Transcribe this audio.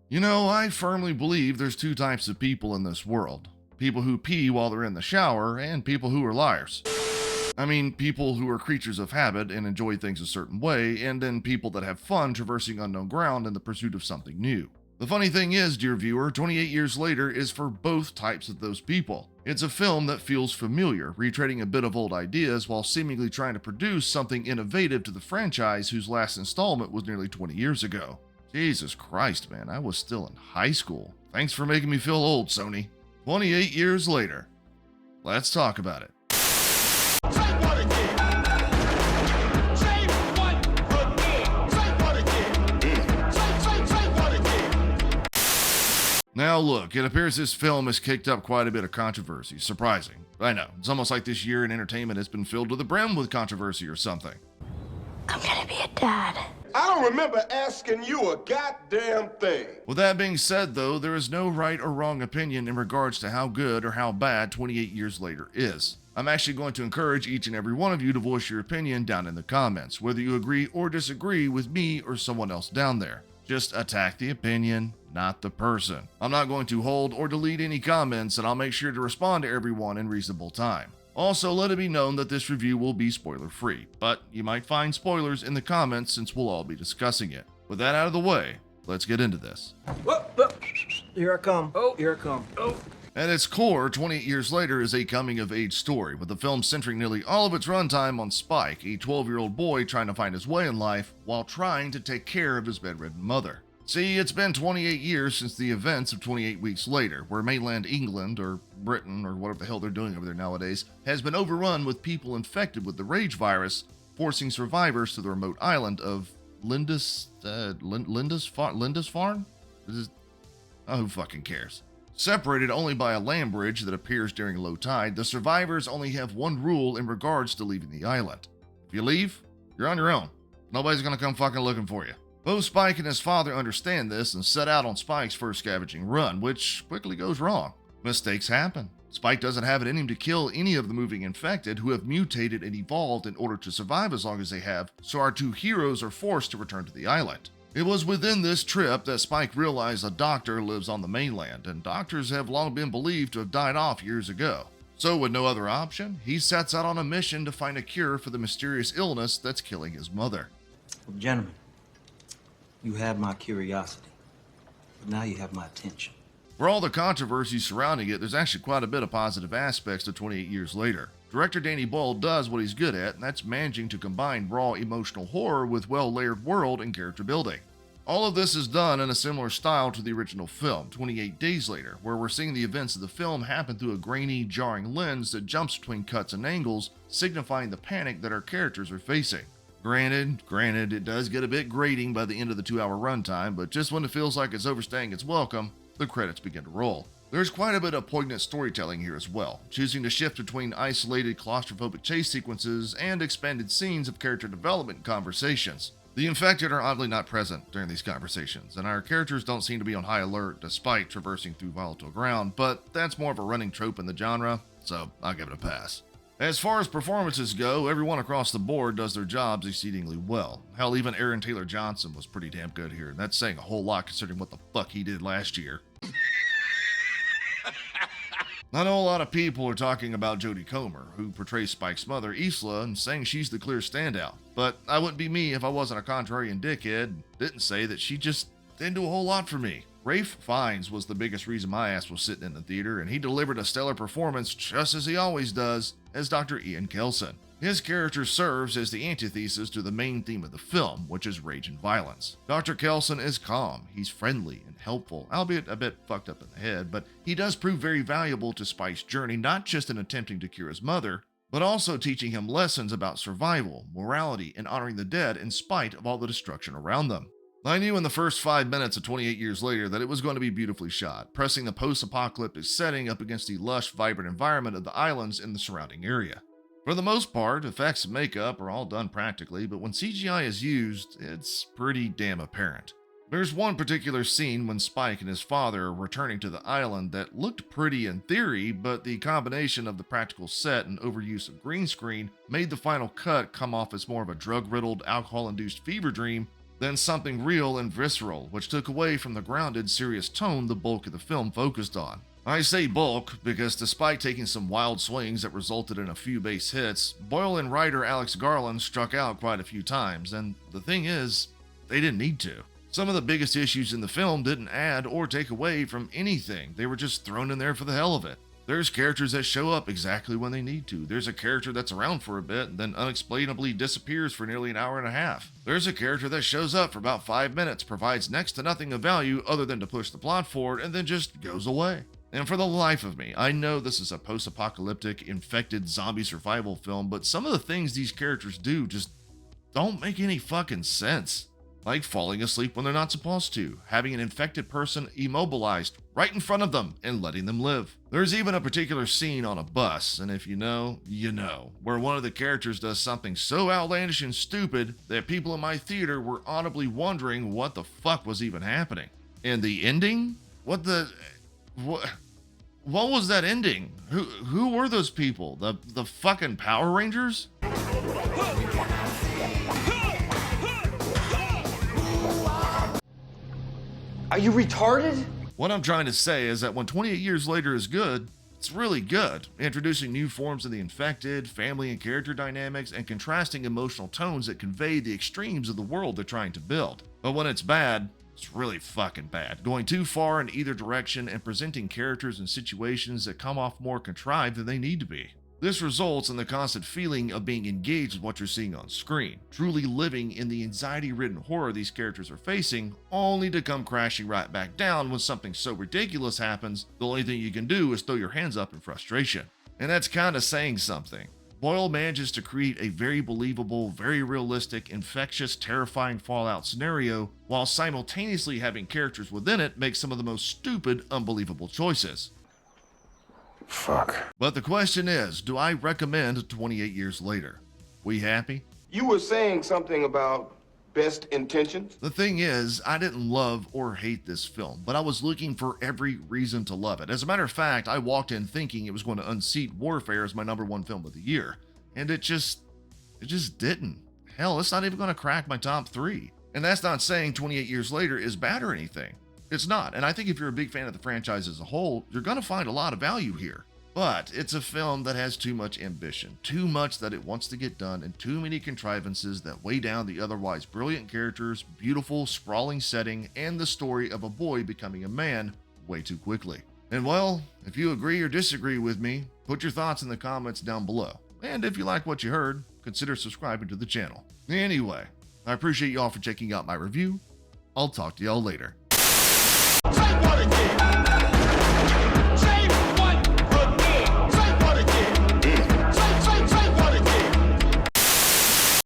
You know, I firmly believe there's two types of people in this world. People who pee while they're in the shower, and people who are liars. I mean, people who are creatures of habit and enjoy things a certain way, and then people that have fun traversing unknown ground in the pursuit of something new. The funny thing is, dear viewer, 28 years later is for both types of those people. It's a film that feels familiar, retreading a bit of old ideas while seemingly trying to produce something innovative to the franchise whose last installment was nearly 20 years ago. Jesus Christ, man, I was still in high school. Thanks for making me feel old, Sony. 28 years later. Let's talk about it. Now look, it appears this film has kicked up quite a bit of controversy. Surprising. I know, it's almost like this year in entertainment has been filled to the brim with controversy or something. I'm gonna be a dad. I don't remember asking you a goddamn thing. With that being said, though, there is no right or wrong opinion in regards to how good or how bad 28 years later is. I'm actually going to encourage each and every one of you to voice your opinion down in the comments, whether you agree or disagree with me or someone else down there. Just attack the opinion, not the person. I'm not going to hold or delete any comments, and I'll make sure to respond to everyone in reasonable time. Also, let it be known that this review will be spoiler-free, but you might find spoilers in the comments since we'll all be discussing it. With that out of the way, let's get into this. Here I come. Oh, here I come. Oh. At its core, 28 years later is a coming-of-age story, with the film centering nearly all of its runtime on Spike, a 12-year-old boy trying to find his way in life while trying to take care of his bedridden mother. See, it's been 28 years since the events of 28 Weeks Later, where mainland England, or Britain, or whatever the hell they're doing over there nowadays, has been overrun with people infected with the rage virus, forcing survivors to the remote island of Lindisfarne? Oh, who fucking cares? Separated only by a land bridge that appears during low tide, the survivors only have one rule in regards to leaving the island. If you leave, you're on your own. Nobody's gonna come fucking looking for you. Both Spike and his father understand this and set out on Spike's first scavenging run, which quickly goes wrong. Mistakes happen. Spike doesn't have it in him to kill any of the moving infected who have mutated and evolved in order to survive as long as they have, so our two heroes are forced to return to the island. It was within this trip that Spike realized a doctor lives on the mainland, and doctors have long been believed to have died off years ago. So with no other option, he sets out on a mission to find a cure for the mysterious illness that's killing his mother. Well, gentlemen, you had my curiosity, but now you have my attention. For all the controversy surrounding it, there's actually quite a bit of positive aspects to 28 years later. Director Danny Boyle does what he's good at, and that's managing to combine raw emotional horror with well-layered world and character building. All of this is done in a similar style to the original film, 28 Days Later, where we're seeing the events of the film happen through a grainy, jarring lens that jumps between cuts and angles, signifying the panic that our characters are facing. Granted, it does get a bit grating by the end of the 2-hour runtime, but just when it feels like it's overstaying its welcome, the credits begin to roll. There's quite a bit of poignant storytelling here as well, choosing to shift between isolated claustrophobic chase sequences and expanded scenes of character development and conversations. The infected are oddly not present during these conversations, and our characters don't seem to be on high alert despite traversing through volatile ground, but that's more of a running trope in the genre, so I'll give it a pass. As far as performances go, everyone across the board does their jobs exceedingly well. Hell, even Aaron Taylor Johnson was pretty damn good here, and that's saying a whole lot considering what the fuck he did last year. I know a lot of people are talking about Jodie Comer, who portrays Spike's mother, Isla, and saying she's the clear standout. But I wouldn't be me if I wasn't a contrarian dickhead and didn't say that she just didn't do a whole lot for me. Rafe Fiennes was the biggest reason my ass was sitting in the theater, and he delivered a stellar performance, just as he always does, as Dr. Ian Kelson. His character serves as the antithesis to the main theme of the film, which is rage and violence. Dr. Kelson is calm, he's friendly and helpful, albeit a bit fucked up in the head, but he does prove very valuable to Spike's journey, not just in attempting to cure his mother, but also teaching him lessons about survival, morality, and honoring the dead in spite of all the destruction around them. I knew in the first 5 minutes of 28 years later that it was going to be beautifully shot, pressing the post-apocalyptic setting up against the lush, vibrant environment of the islands in the surrounding area. For the most part, effects and makeup are all done practically, but when CGI is used, it's pretty damn apparent. There's one particular scene when Spike and his father are returning to the island that looked pretty in theory, but the combination of the practical set and overuse of green screen made the final cut come off as more of a drug-riddled, alcohol-induced fever dream then something real and visceral, which took away from the grounded, serious tone the bulk of the film focused on. I say bulk because despite taking some wild swings that resulted in a few base hits, Boyle and writer Alex Garland struck out quite a few times, and the thing is, they didn't need to. Some of the biggest issues in the film didn't add or take away from anything, they were just thrown in there for the hell of it. There's characters that show up exactly when they need to. There's a character that's around for a bit and then unexplainably disappears for nearly an hour and a half. There's a character that shows up for about 5 minutes, provides next to nothing of value other than to push the plot forward, and then just goes away. And for the life of me, I know this is a post-apocalyptic, infected zombie survival film, but some of the things these characters do just don't make any fucking sense. Like falling asleep when they're not supposed to, having an infected person immobilized right in front of them and letting them live. There's even a particular scene on a bus, and if you know, you know, where one of the characters does something so outlandish and stupid that people in my theater were audibly wondering what the fuck was even happening. And the ending? What was that ending? Who were those people? The fucking Power Rangers? Are you retarded? What I'm trying to say is that when 28 years later is good, it's really good, introducing new forms of the infected, family and character dynamics, and contrasting emotional tones that convey the extremes of the world they're trying to build. But when it's bad, it's really fucking bad, going too far in either direction and presenting characters and situations that come off more contrived than they need to be. This results in the constant feeling of being engaged with what you're seeing on screen, truly living in the anxiety-ridden horror these characters are facing, only to come crashing right back down when something so ridiculous happens, the only thing you can do is throw your hands up in frustration. And that's kinda saying something. Boyle manages to create a very believable, very realistic, infectious, terrifying Fallout scenario, while simultaneously having characters within it make some of the most stupid, unbelievable choices. Fuck. But the question is, do I recommend 28 Years Later? We happy? You were saying something about best intentions? The thing is, I didn't love or hate this film, but I was looking for every reason to love it. As a matter of fact, I walked in thinking it was going to unseat Warfare as my #1 film of the year, and it just didn't. Hell, it's not even going to crack my top 3. And that's not saying 28 Years Later is bad or anything. It's not, and I think if you're a big fan of the franchise as a whole, you're going to find a lot of value here. But it's a film that has too much ambition, too much that it wants to get done, and too many contrivances that weigh down the otherwise brilliant characters, beautiful, sprawling setting, and the story of a boy becoming a man way too quickly. And well, if you agree or disagree with me, put your thoughts in the comments down below. And if you like what you heard, consider subscribing to the channel. Anyway, I appreciate y'all for checking out my review. I'll talk to y'all later.